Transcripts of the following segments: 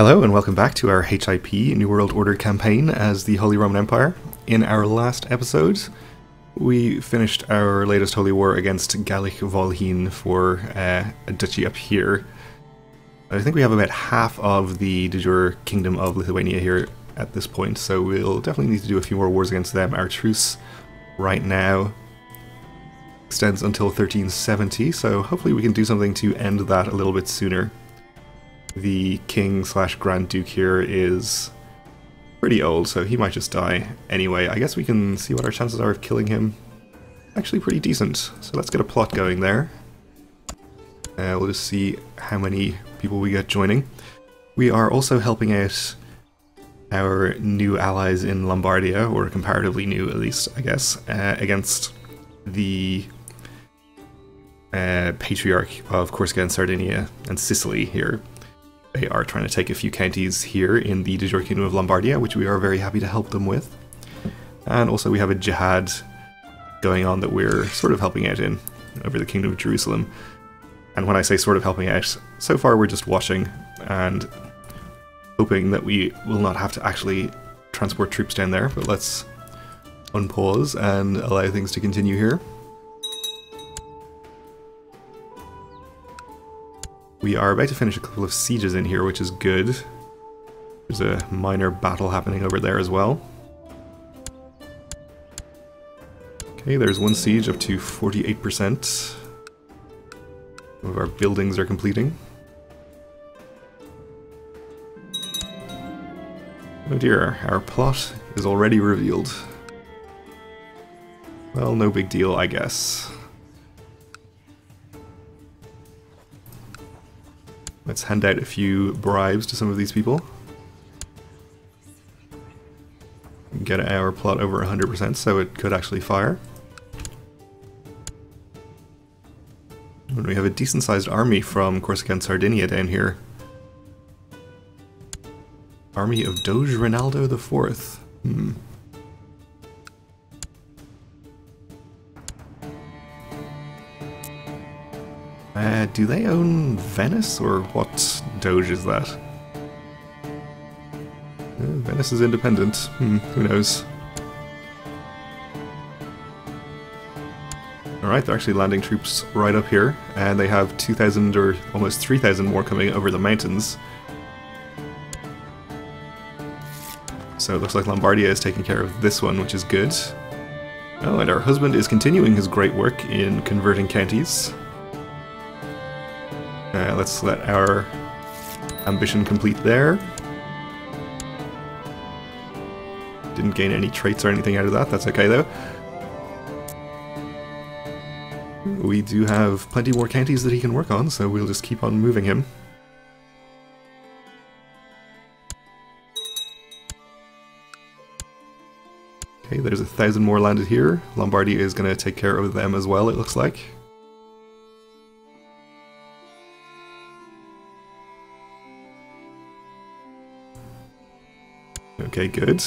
Hello and welcome back to our HIP New World Order campaign as the Holy Roman Empire. In our last episode, we finished our latest holy war against Gallic Volhyn for a duchy up here. I think we have about half of the de jure Kingdom of Lithuania here at this point, so we'll definitely need to do a few more wars against them. Our truce right now extends until 1370, so hopefully we can do something to end that a little bit sooner. The king slash Grand Duke here is pretty old, so he might just die anyway. I guess we can see what our chances are of killing him. Actually pretty decent, so let's get a plot going there. We'll just see how many people we get joining. We are also helping out our new allies in Lombardia, or comparatively new at least, I guess, against the Patriarch of Corsica and Sardinia and Sicily here. They are trying to take a few counties here in the de jure Kingdom of Lombardia, which we are very happy to help them with. And also we have a jihad going on that we're sort of helping out in over the Kingdom of Jerusalem. And when I say sort of helping out, so far we're just watching and hoping that we will not have to actually transport troops down there, but let's unpause and allow things to continue here. We are about to finish a couple of sieges in here, which is good. There's a minor battle happening over there as well. Okay, there's one siege up to 48%. Some of our buildings are completing. Oh dear, our plot is already revealed. Well, no big deal, I guess. Let's hand out a few bribes to some of these people. Get our plot over 100%, so it could actually fire. And we have a decent-sized army from Corsica and Sardinia down here. Army of Doge Ronaldo IV. Do they own Venice, or what Doge is that? Venice is independent. Who knows? Alright, they're actually landing troops right up here, and they have 2,000 or almost 3,000 more coming over the mountains. So it looks like Lombardia is taking care of this one, which is good. Oh, and our husband is continuing his great work in converting counties. Let's let our ambition complete there. Didn't gain any traits or anything out of that, that's okay though. We do have plenty more counties that he can work on, so we'll just keep on moving him. Okay, there's 1,000 more landed here. Lombardia is going to take care of them as well, it looks like. Okay, good.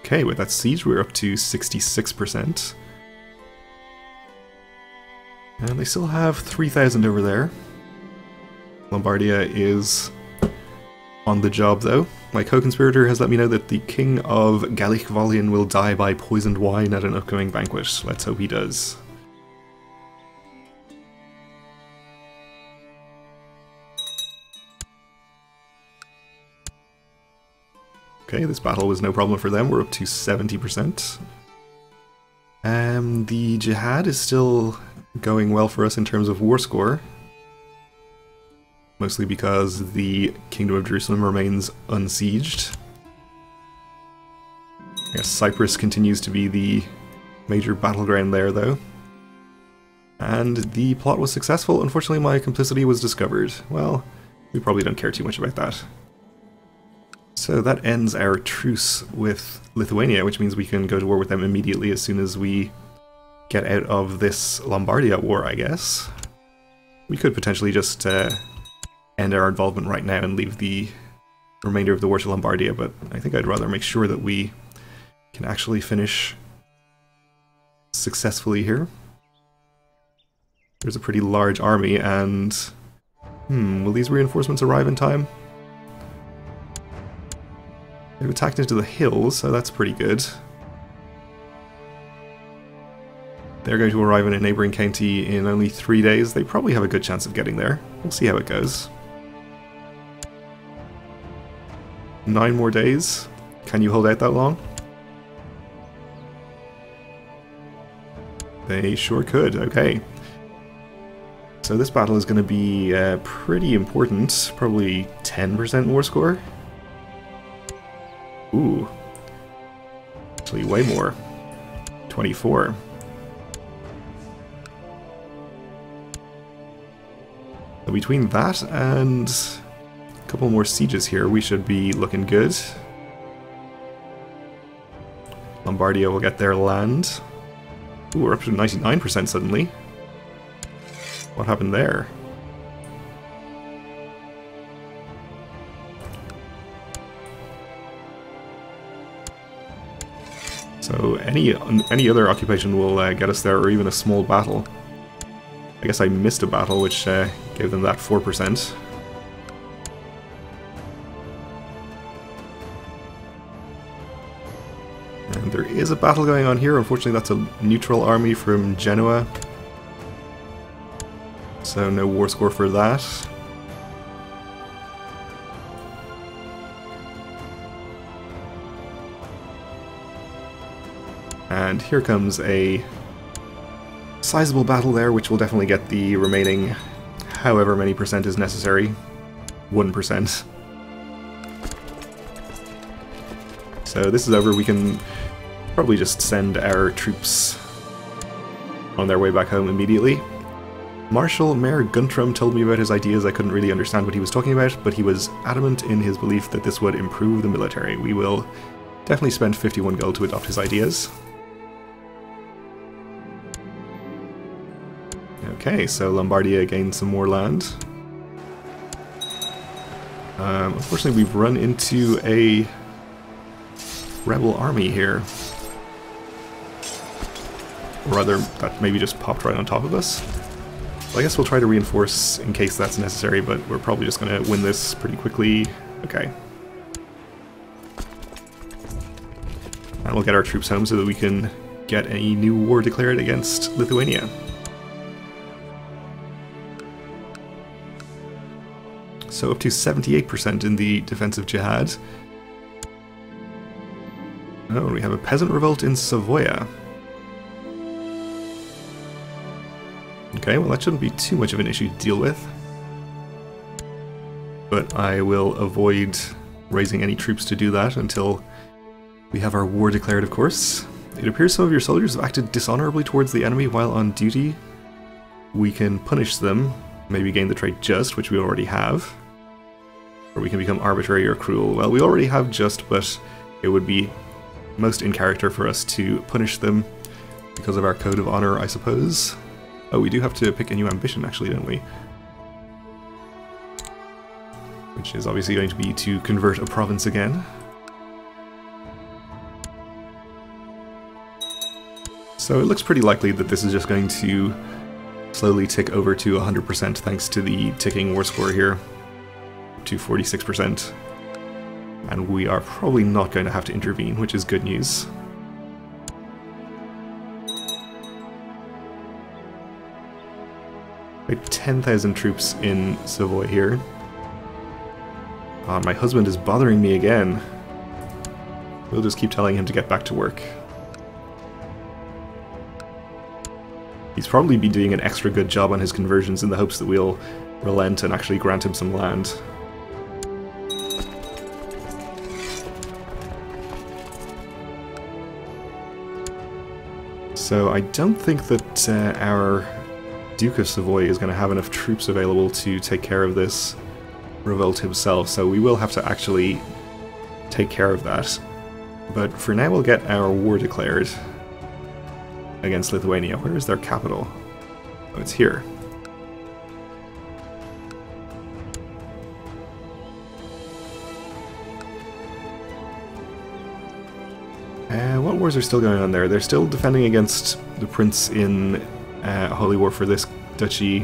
Okay, with that siege we're up to 66%. And they still have 3,000 over there. Lombardia is on the job though. My co-conspirator has let me know that the King of Gallic Volhyn will die by poisoned wine at an upcoming banquet. Let's hope he does. Okay, this battle was no problem for them. We're up to 70%. The jihad is still going well for us in terms of war score. Mostly because the Kingdom of Jerusalem remains unsieged. I guess Cyprus continues to be the major battleground there, though. And the plot was successful. Unfortunately, my complicity was discovered. Well, we probably don't care too much about that. So that ends our truce with Lithuania, which means we can go to war with them immediately as soon as we get out of this Lombardia war, I guess. We could potentially just end our involvement right now and leave the remainder of the war to Lombardia, but I think I'd rather make sure that we can actually finish successfully here. There's a pretty large army, and... will these reinforcements arrive in time? They've attacked into the hills, so that's pretty good. They're going to arrive in a neighbouring county in only 3 days. They probably have a good chance of getting there. We'll see how it goes. 9 more days. Can you hold out that long? They sure could, okay. So this battle is going to be pretty important. Probably 10% war score. Ooh. Actually, way more. 24. So between that and a couple more sieges here, we should be looking good. Lombardia will get their land. Ooh, we're up to 99% suddenly. What happened there? So any other occupation will get us there, or even a small battle. I guess I missed a battle, which gave them that 4%. And there is a battle going on here. Unfortunately, that's a neutral army from Genoa. So no war score for that. And here comes a sizable battle there, which will definitely get the remaining however many percent is necessary. 1%. So this is over. We can probably just send our troops on their way back home immediately. Marshal Mayor Guntram told me about his ideas. I couldn't really understand what he was talking about, but he was adamant in his belief that this would improve the military. We will definitely spend 51 gold to adopt his ideas. Okay, so Lombardia gained some more land. Unfortunately, we've run into a rebel army here. Or rather, that maybe just popped right on top of us. Well, I guess we'll try to reinforce in case that's necessary, but we're probably just going to win this pretty quickly. Okay. And we'll get our troops home so that we can get a new war declared against Lithuania. So up to 78% in the defensive jihad. Oh, we have a peasant revolt in Savoia. Okay, well that shouldn't be too much of an issue to deal with. But I will avoid raising any troops to do that until we have our war declared, of course. It appears some of your soldiers have acted dishonorably towards the enemy while on duty. We can punish them, maybe gain the trait Just, which we already have. Or we can become arbitrary or cruel. Well, we already have Just, but it would be most in character for us to punish them because of our code of honor, I suppose. Oh, we do have to pick a new ambition, actually, don't we? Which is obviously going to be to convert a province again. So it looks pretty likely that this is just going to slowly tick over to 100% thanks to the ticking war score here, to 46%. And we are probably not going to have to intervene, which is good news. About 10,000 troops in Savoy here. My husband is bothering me again. We'll just keep telling him to get back to work. He's probably been doing an extra good job on his conversions in the hopes that we'll relent and actually grant him some land. So I don't think that our Duke of Savoy is going to have enough troops available to take care of this revolt himself, so we will have to actually take care of that. But for now we'll get our war declared against Lithuania. Where is their capital? Oh, it's here. What wars are still going on there? They're still defending against the prince in Holy War for this duchy,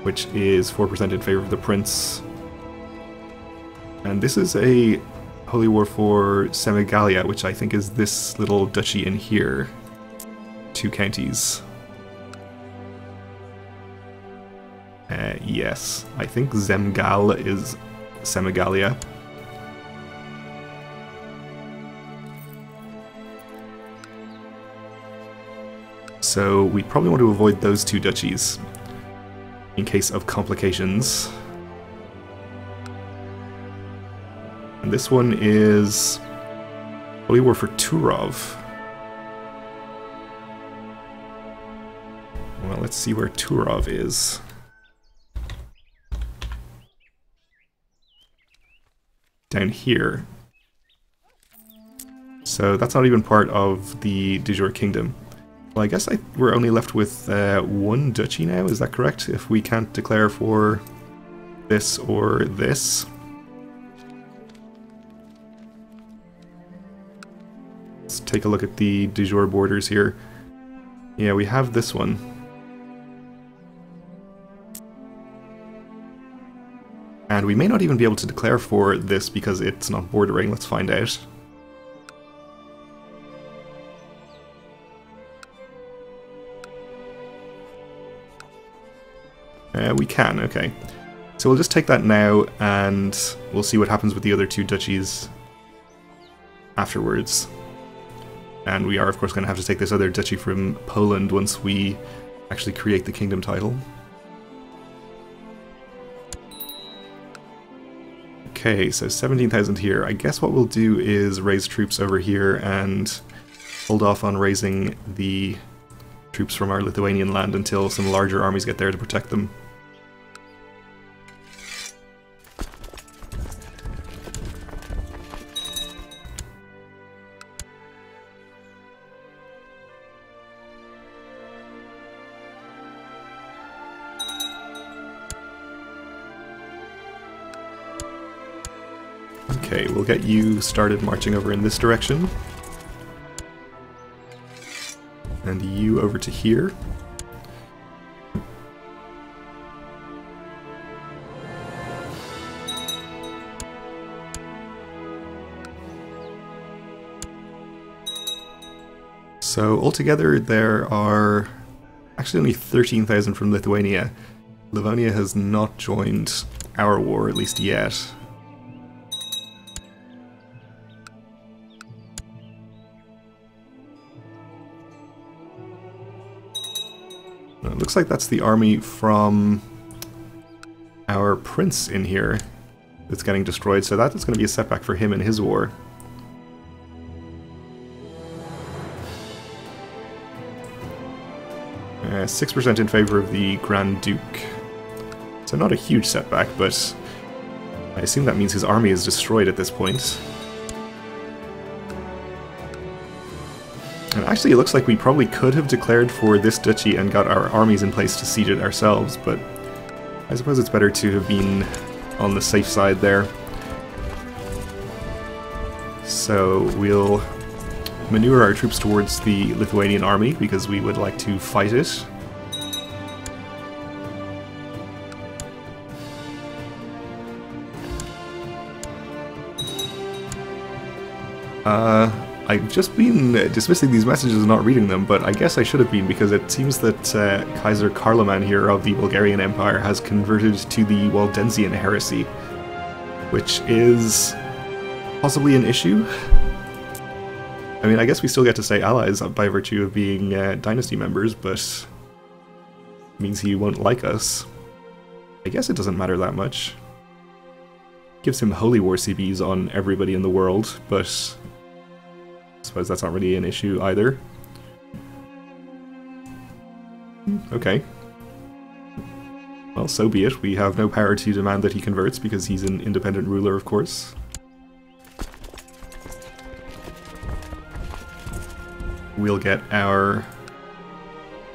which is 4% in favor of the prince. And this is a holy war for Semigalia, which I think is this little duchy in here. 2 counties. Yes, I think Zemgal is Semigalia. So we probably want to avoid those 2 duchies in case of complications. And this one is holy war for Turov. Well, let's see where Turov is. Down here. So that's not even part of the de jure kingdom. Well, I guess we're only left with 1 duchy now, is that correct? If we can't declare for this or this. Let's take a look at the de jure borders here. Yeah, we have this one. And we may not even be able to declare for this because it's not bordering. Let's find out. We can, okay. So we'll just take that now, and we'll see what happens with the other 2 duchies afterwards. And we are, of course, going to have to take this other duchy from Poland once we actually create the kingdom title. Okay, so 17,000 here. I guess what we'll do is raise troops over here and hold off on raising the troops from our Lithuanian land until some larger armies get there to protect them. Okay, we'll get you started marching over in this direction. And you over to here. So altogether there are actually only 13,000 from Lithuania. Livonia has not joined our war, at least yet. It looks like that's the army from our prince in here that's getting destroyed, so that is going to be a setback for him in his war. Uh, 6% in favor of the Grand Duke. So not a huge setback, but I assume that means his army is destroyed at this point. And actually it looks like we probably could have declared for this duchy and got our armies in place to siege it ourselves, but I suppose it's better to have been on the safe side there. So we'll maneuver our troops towards the Lithuanian army because we would like to fight it. I've just been dismissing these messages and not reading them, but I guess I should have been, because it seems that Kaiser Karloman here of the Bulgarian Empire has converted to the Waldensian heresy, which is possibly an issue. I mean, I guess we still get to stay allies by virtue of being dynasty members, but it means he won't like us. I guess it doesn't matter that much. Gives him holy war CBs on everybody in the world, but I suppose that's not really an issue either. Okay. Well, so be it. We have no power to demand that he converts because he's an independent ruler, of course. We'll get our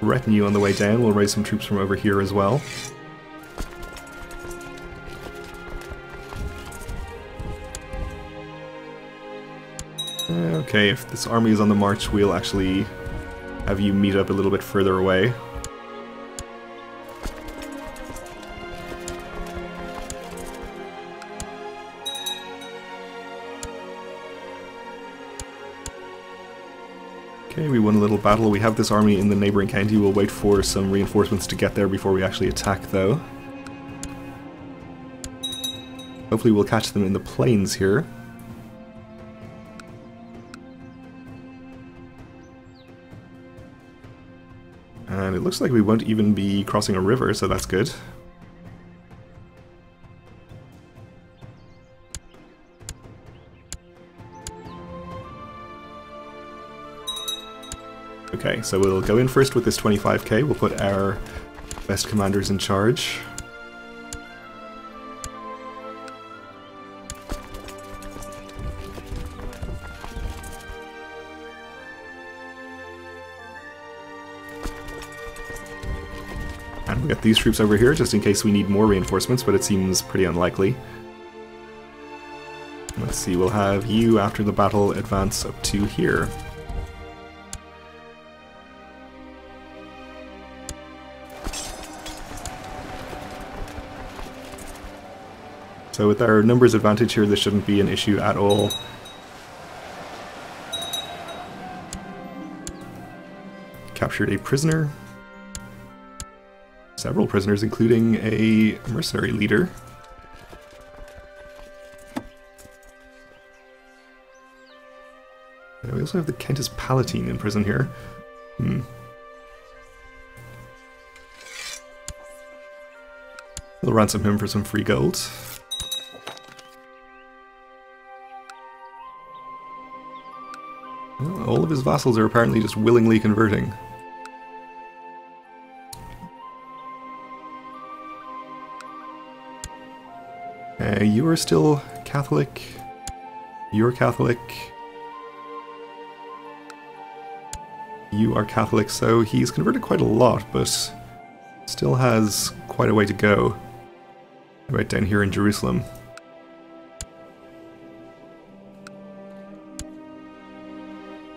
retinue on the way down. We'll raise some troops from over here as well. Okay, if this army is on the march, we'll actually have you meet up a little bit further away. Okay, we won a little battle. We have this army in the neighbouring county. We'll wait for some reinforcements to get there before we actually attack, though. Hopefully we'll catch them in the plains here. And it looks like we won't even be crossing a river, so that's good. Okay, so we'll go in first with this 25k. We'll put our best commanders in charge. And we'll get these troops over here just in case we need more reinforcements, but it seems pretty unlikely. Let's see, we'll have you, after the battle, advance up to here. So with our numbers advantage here, this shouldn't be an issue at all. Captured a prisoner. Several prisoners, including a mercenary leader. And we also have the Countess Palatine in prison here. We'll ransom him for some free gold. All of his vassals are apparently just willingly converting. You are still Catholic. You're Catholic. You are Catholic, so he's converted quite a lot, but still has quite a way to go. Right down here in Jerusalem.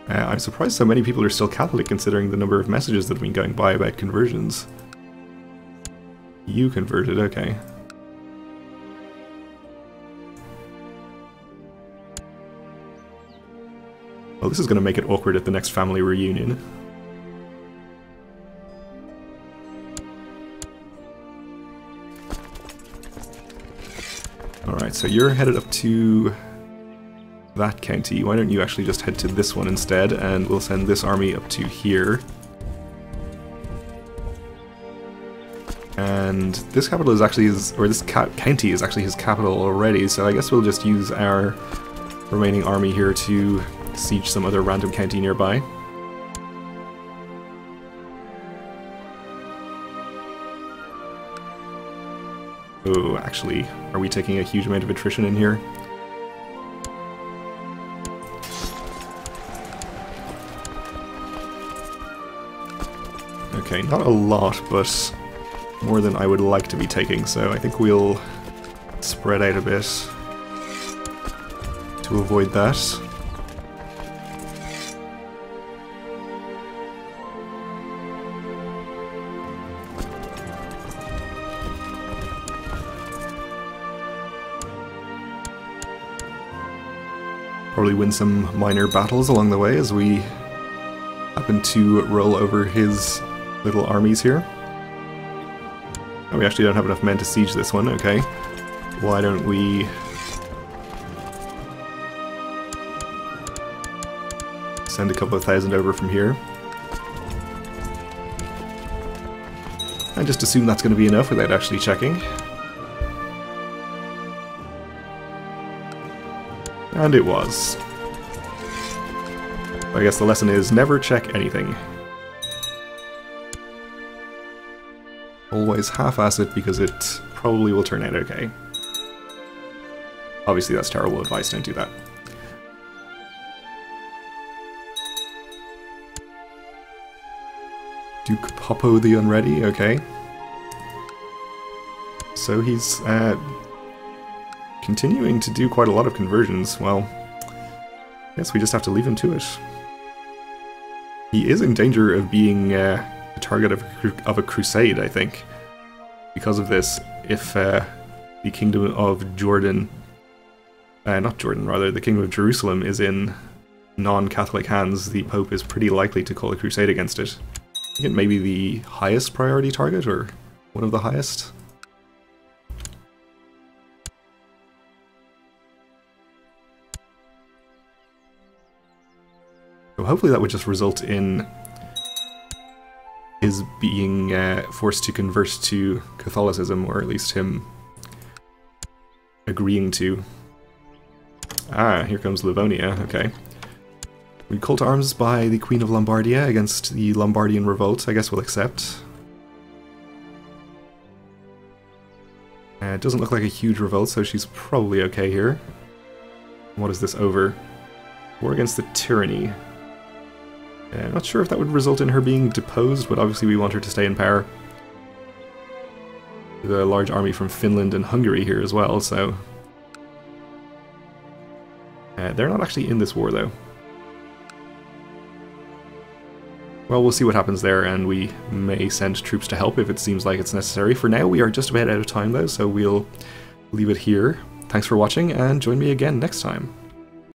I'm surprised so many people are still Catholic considering the number of messages that have been going by about conversions. You converted, okay. Well, this is going to make it awkward at the next family reunion. Alright, so you're headed up to that county. Why don't you actually just head to this one instead, and we'll send this army up to here. And this capital is actually his, or this county is actually his capital already, so I guess we'll just use our remaining army here to siege some other random county nearby. Oh, actually, are we taking a huge amount of attrition in here? Okay, not a lot, but more than I would like to be taking, so I think we'll spread out a bit to avoid that. Probably win some minor battles along the way as we happen to roll over his little armies here. Oh, we actually don't have enough men to siege this one, okay. Why don't we send a couple of thousand over from here. And just assume that's going to be enough without actually checking. And it was. I guess the lesson is never check anything. Always half-ass it because it probably will turn out okay. Obviously that's terrible advice, don't do that. Duke Popo the Unready, okay. So he's continuing to do quite a lot of conversions. Well, I guess we just have to leave him to it. He is in danger of being the target of a crusade, I think, because of this, if the Kingdom of Jordan, not Jordan, rather, the Kingdom of Jerusalem is in non-Catholic hands, the Pope is pretty likely to call a crusade against it. I think it may be the highest priority target, or one of the highest. So hopefully that would just result in his being forced to convert to Catholicism, or at least him agreeing to. Ah, here comes Livonia, okay. We call to arms by the Queen of Lombardia against the Lombardian revolt. I guess we'll accept. It doesn't look like a huge revolt, so she's probably okay here. What is this over? War against the tyranny. Not sure if that would result in her being deposed, but obviously we want her to stay in power. There's a large army from Finland and Hungary here as well, so... they're not actually in this war, though. Well, we'll see what happens there, and we may send troops to help if it seems like it's necessary. For now, we are just about out of time, though, so we'll leave it here. Thanks for watching, and join me again next time.